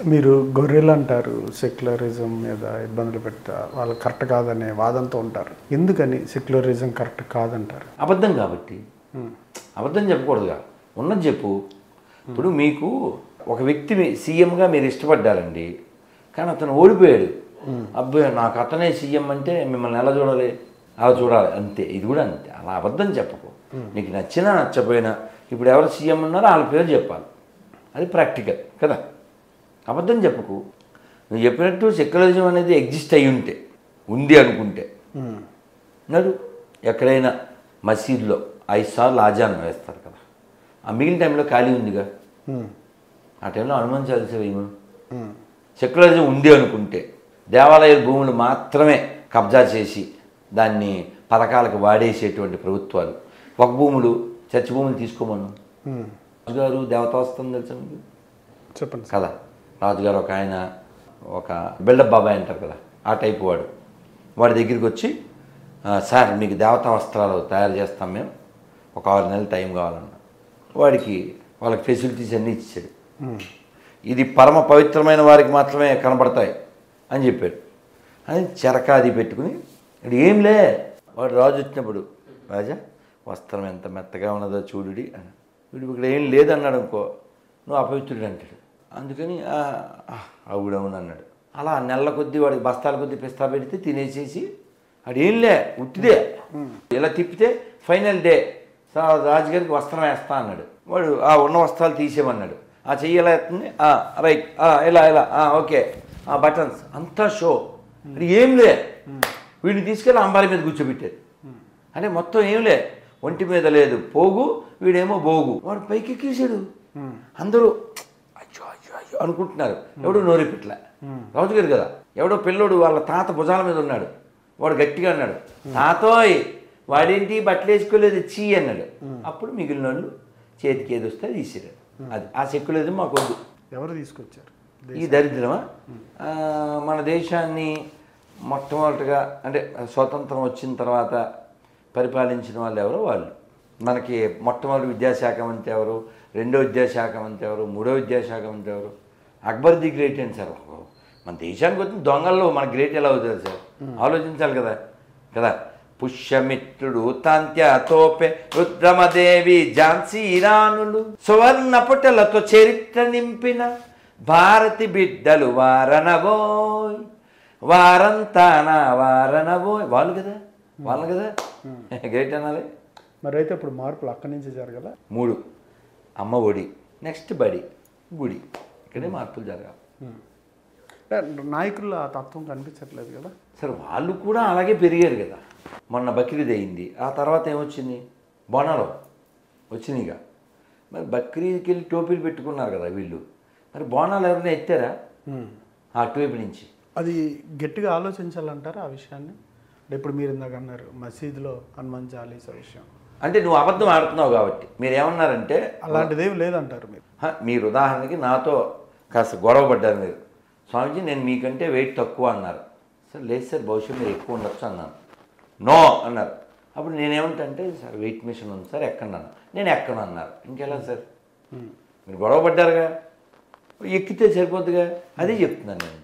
మీరు గొర్రెలు అంటారు, సెక్యులరిజం మీద ఇబ్బందులు పెడతా వాళ్ళు కరెక్ట్ కాదనే వాదంతో ఉంటారు. ఎందుకని సెక్యులరిజం కరెక్ట్ కాదంటారు? అబద్ధం కాబట్టి. అబద్ధం చెప్పకూడదుగా, ఉన్నది చెప్పు. ఇప్పుడు మీకు ఒక వ్యక్తిని సీఎంగా మీరు ఇష్టపడ్డారండి, కానీ అతను ఓడిపోయాడు. అబ్బాయి నాకు అతనే సీఎం అంటే మిమ్మల్ని ఎలా చూడాలి? అలా చూడాలి, అంతే. ఇది కూడా అంతే. అలా అబద్ధం చెప్పకు. నీకు నచ్చినా నచ్చపోయినా ఇప్పుడు ఎవరు సీఎం ఉన్నారో వాళ్ళ పేరు చెప్పాలి. అది ప్రాక్టికల్ కదా. అబద్ధం చెప్పకు. నువ్వు చెప్పినట్టు సెక్యులరిజం అనేది ఎగ్జిస్ట్ అయ్యి ఉంటే, ఉంది అనుకుంటే నడు. ఎక్కడైనా మసీదులో 5 సార్లు ఆజాన్ వేస్తారు కదా, ఆ మిగిలిన టైంలో ఖాళీ ఉందిగా, ఆ టైంలో హనుమాన్ చాలీస వేయమను. సెక్యులరిజం ఉంది అనుకుంటే దేవాలయ భూములు మాత్రమే కబ్జా చేసి దాన్ని పథకాలకు వాడేసేటువంటి ప్రభుత్వాలు, ఒక భూములు చర్చి భూములు తీసుకోమను. రాజుగారు దేవతాస్తం తెలుసా మీకు? చెప్పండి కదా. రాజుగారు ఒక ఆయన, ఒక బిల్డప్ బాబాయ్ అంటారు కదా, ఆ టైపు వాడి దగ్గరికి వచ్చి, సార్ మీకు దేవతా వస్త్రాలు తయారు చేస్తాం మేము, ఒక 6 నెలలు టైం కావాలన్న. వాళ్ళకి ఫెసిలిటీస్ అన్నీ ఇచ్చాడు. ఇది పరమ పవిత్రమైన వారికి మాత్రమే కనబడతాయి అని చెప్పాడు. అని చెరకాది పెట్టుకుని, ఇది ఏంలే, వాడు రాజు వచ్చినప్పుడు, రాజా వస్త్రం ఎంత మెత్తగా ఉన్నదో చూడుడి అని. వీడు ఇక్కడ ఏం లేదన్నాడు అనుకో, నువ్వు అపవిత్రుడు అంటాడు. అందుకని అవుడవును అన్నాడు. అలా నెలల కొద్దీ వాడికి బస్తాల కొద్దీ పిస్తా పెడితే తినేసేసి, అది ఏంలే ఉట్టిదే, ఇలా తిప్పితే ఫైనల్ డే రాజుగారికి వస్త్రం వేస్తా అన్నాడు. వాడు ఉన్న వస్త్రాలు తీసేమన్నాడు. చెయ్యి ఎలా ఎత్తుంది, రైట్, ఇలా ఓకే, బటన్స్ అంతా షో. అది ఏంలే, వీడిని తీసుకెళ్ళి అంబారి మీద కూర్చోబెట్టారు. అంటే మొత్తం ఏంలే, ఒంటి మీద లేదు పోగు, వీడేమో బోగు. వాడు పైకి ఎక్కేసాడు. అందరూ అయ్యో అయ్యో అయ్యో అనుకుంటున్నారు. ఎవడు నోరిపిట్ల, రాజుగారు కదా. ఎవడో పిల్లోడు వాళ్ళ తాత భుజాల మీద ఉన్నాడు. వాడు గట్టిగా అన్నాడు, తాతోయ్ వాడేంటి బట్టలు వేసుకోలేదు చీ అన్నాడు. అప్పుడు మిగిలిన వాళ్ళు చేతికి ఏది వస్తే తీసిరాడు. అది ఆ సెక్యులరిజం మాకు వద్దు. ఎవరు తీసుకొచ్చారు ఈ దరిద్రమా? మన దేశాన్ని మొట్టమొదటిగా అంటే స్వతంత్రం వచ్చిన తర్వాత పరిపాలించిన వాళ్ళు ఎవరో వాళ్ళు. మనకి మొట్టమొదటి విద్యాశాఖ మంత్రి ఎవరు, రెండో విద్యాశాఖ మంత్రి ఎవరు, మూడో విద్యాశాఖ మంత్రి ఎవరు? అక్బర్ ది గ్రేట్ ఏంటి సార్? మన దేశానికి వచ్చిన దొంగల్లో మన గ్రేట్ ఎలా అవుతుంది సార్? ఆలోచించాలి కదా కదా. పుష్యమిత్రుడు తాంత్య తోపే రుద్రమదేవి ఝాన్సీ రాణులు, సువర్ణ పుటలతో చరిత్ర నింపిన భారతి బిడ్డలు వారనబోయ్, వారంతా నా వారనబోయ్. వాళ్ళు కదా గ్రేట్ అనాలి. మరి అయితే ఇప్పుడు మార్పులు అక్కడి నుంచి జరగదా? 3 అమ్మ ఒడి, నెక్స్ట్ బడి, గుడి, ఇక్కడే మార్పులు జరగాలి. నాయకుల తత్వం కనిపించట్లేదు కదా సరే, వాళ్ళు కూడా అలాగే పెరిగారు కదా. మొన్న బక్రీద్ అయింది, ఆ తర్వాత ఏమొచ్చింది? బోనాలు వచ్చినాయిగా. మరి బక్రీద్కి వెళ్ళి టోపీలు పెట్టుకున్నారు కదా వీళ్ళు. మరి బోనాలు ఎవరైనా ఎత్తారా అటువైపు నుంచి? అది గట్టిగా ఆలోచించాలంటారా ఆ విషయాన్ని? ఇప్పుడు మీరు ఇందాక అన్నారు మసీదులో హనుమాన్ చాలీసా విషయం, అంటే నువ్వు అబద్ధం ఆడుతున్నావు కాబట్టి మీరు ఏమన్నారంటే అలాంటిదేం లేదంటారు మీరు. మీరు ఉదాహరణకి నాతో కాస్త గొడవ పడ్డారు మీరు, స్వామీజీ నేను మీకంటే వెయిట్ తక్కువ అన్నారు. సార్ లేదు సార్, భవిష్యత్తు మీరు ఎక్కువ ఉండొచ్చు అన్నాను. నో అన్నారు. అప్పుడు నేనేమంటే సార్ వెయిట్ మిషన్ ఉంది సార్ ఎక్కడన్నాను. నేను ఎక్కను అన్నారు. ఇంకెలా సార్? మీరు గొడవ పడ్డారుగా, ఎక్కితే సరిపోద్దుగా. అదే చెప్తున్నాను నేను.